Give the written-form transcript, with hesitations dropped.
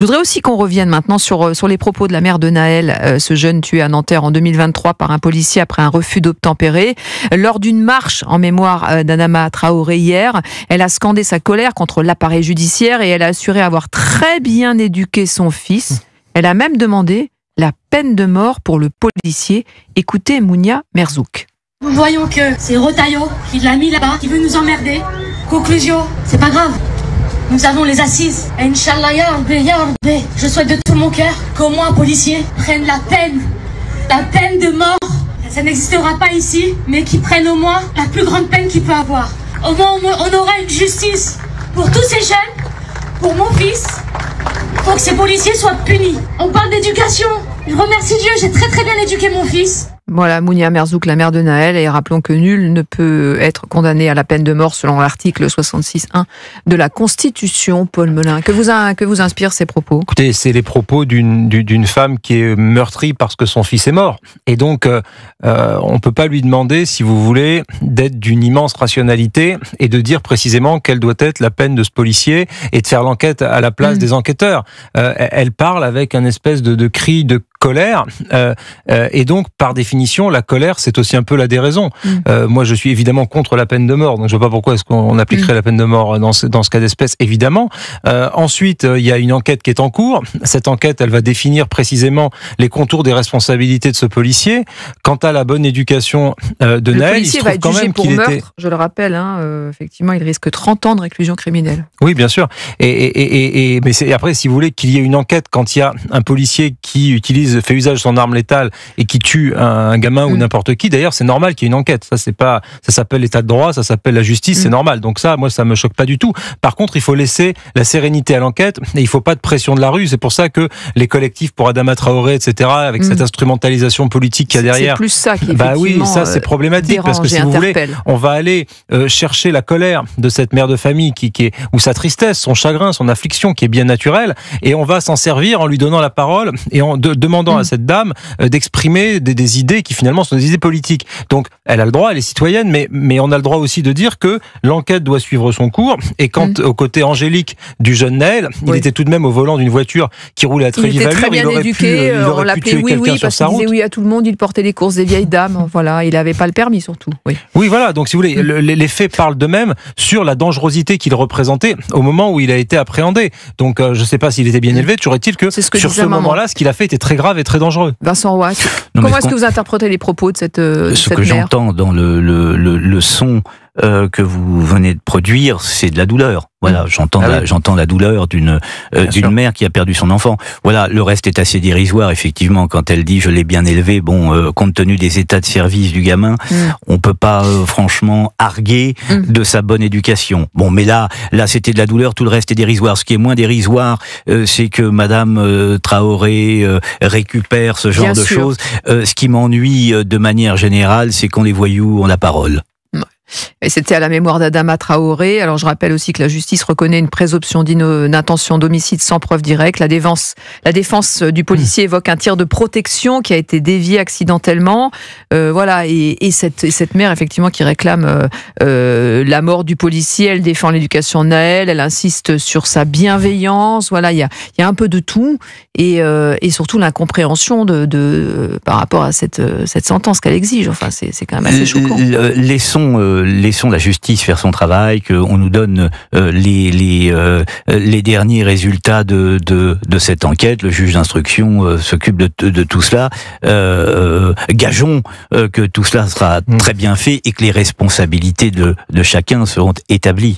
Je voudrais aussi qu'on revienne maintenant sur les propos de la mère de Naël, ce jeune tué à Nanterre en 2023 par un policier après un refus d'obtempérer. Lors d'une marche en mémoire d'Adama Traoré hier, elle a scandé sa colère contre l'appareil judiciaire et elle a assuré avoir très bien éduqué son fils. Elle a même demandé la peine de mort pour le policier. Écoutez Mounia Merzouk. Nous voyons que c'est Rotaillot qui l'a mis là-bas, qui veut nous emmerder. Conclusion, c'est pas grave. Nous avons les assises. Et Inch'Allah, ya Rabbi, je souhaite de tout mon cœur qu'au moins un policier prenne la peine de mort. Ça n'existera pas ici, mais qu'il prenne au moins la plus grande peine qu'il peut avoir. Au moins, on aura une justice pour tous ces jeunes, pour mon fils. Il faut que ces policiers soient punis. On parle d'éducation. Je remercie Dieu, j'ai très très bien éduqué mon fils. Voilà, Mounia Merzouk, la mère de Naël, et rappelons que nul ne peut être condamné à la peine de mort selon l'article 66.1 de la Constitution. Paul Melun, que vous inspirent ces propos ? Écoutez, c'est les propos d'une femme qui est meurtrie parce que son fils est mort. Et donc, on peut pas lui demander, si vous voulez, d'être d'une immense rationalité et de dire précisément quelle doit être la peine de ce policier et de faire l'enquête à la place des enquêteurs. Elle parle avec un espèce de cri de colère, et donc par définition la colère c'est aussi un peu la déraison. Moi je suis évidemment contre la peine de mort, donc je vois pas pourquoi est-ce qu'on appliquerait la peine de mort dans ce cas d'espèce, évidemment. Ensuite il y a une enquête qui est en cours. Cette enquête elle va définir précisément les contours des responsabilités de ce policier. Quant à la bonne éducation de Naël, il se trouve quand même qu'il était... Je le rappelle, effectivement il risque 30 ans de réclusion criminelle. Oui bien sûr, mais c'est après, si vous voulez qu'il y ait une enquête quand il y a un policier qui fait usage de son arme létale et qui tue un gamin ou n'importe qui, d'ailleurs c'est normal qu'il y ait une enquête, ça s'appelle l'état de droit, ça s'appelle la justice, c'est normal, donc ça moi ça me choque pas du tout. Par contre il faut laisser la sérénité à l'enquête et il faut pas de pression de la rue. C'est pour ça que les collectifs pour Adama Traoré, etc., avec cette instrumentalisation politique qu'il y a derrière, c'est plus ça qui oui, ça c'est problématique, parce que si vous voulez, on va aller chercher la colère de cette mère de famille qui est, ou sa tristesse, son chagrin, son affliction qui est bien naturelle, et on va s'en servir en lui donnant la parole et en demandant à cette dame d'exprimer des idées qui finalement sont des idées politiques. Donc elle a le droit, elle est citoyenne, mais on a le droit aussi de dire que l'enquête doit suivre son cours. Et quant au côté angélique du jeune Naël, il était tout de même au volant d'une voiture qui roulait à très vive allure. Il aurait éduqué, pu, on l'appelait oui parce qu'il disait oui à tout le monde, il portait les courses des vieilles dames, voilà, il n'avait pas le permis surtout. Oui voilà, donc si vous voulez, les faits parlent d'eux-mêmes sur la dangerosité qu'il représentait au moment où il a été appréhendé. Donc je ne sais pas s'il était bien élevé, toujours est-il que sur ce moment-là, ce qu'il a fait était très grave et très dangereux. Vincent Roy, comment est-ce que vous interprétez les propos de cette mère ? Ce que j'entends dans le son que vous venez de produire, c'est de la douleur. Voilà, j'entends la douleur d'une mère qui a perdu son enfant. Voilà, le reste est assez dérisoire, effectivement, quand elle dit je l'ai bien élevé. Bon, compte tenu des états de service du gamin, on peut pas franchement arguer de sa bonne éducation. Bon, mais là c'était de la douleur, tout le reste est dérisoire. Ce qui est moins dérisoire, c'est que Madame Traoré récupère ce genre de choses. Ce qui m'ennuie de manière générale, c'est quand les voyous ont la parole. Et c'était à la mémoire d'Adama Traoré. Alors je rappelle aussi que la justice reconnaît une présomption d'intention d'homicide sans preuve directe. La défense du policier évoque un tir de protection qui a été dévié accidentellement. Voilà, et cette mère effectivement qui réclame la mort du policier, elle défend l'éducation de Naël, elle insiste sur sa bienveillance. Voilà, il y a un peu de tout et surtout l'incompréhension par rapport à cette sentence qu'elle exige. Enfin, c'est quand même assez choquant. Laissons la justice faire son travail, qu'on nous donne les derniers résultats de cette enquête. Le juge d'instruction s'occupe de tout cela. Gageons que tout cela sera très bien fait et que les responsabilités de chacun seront établies.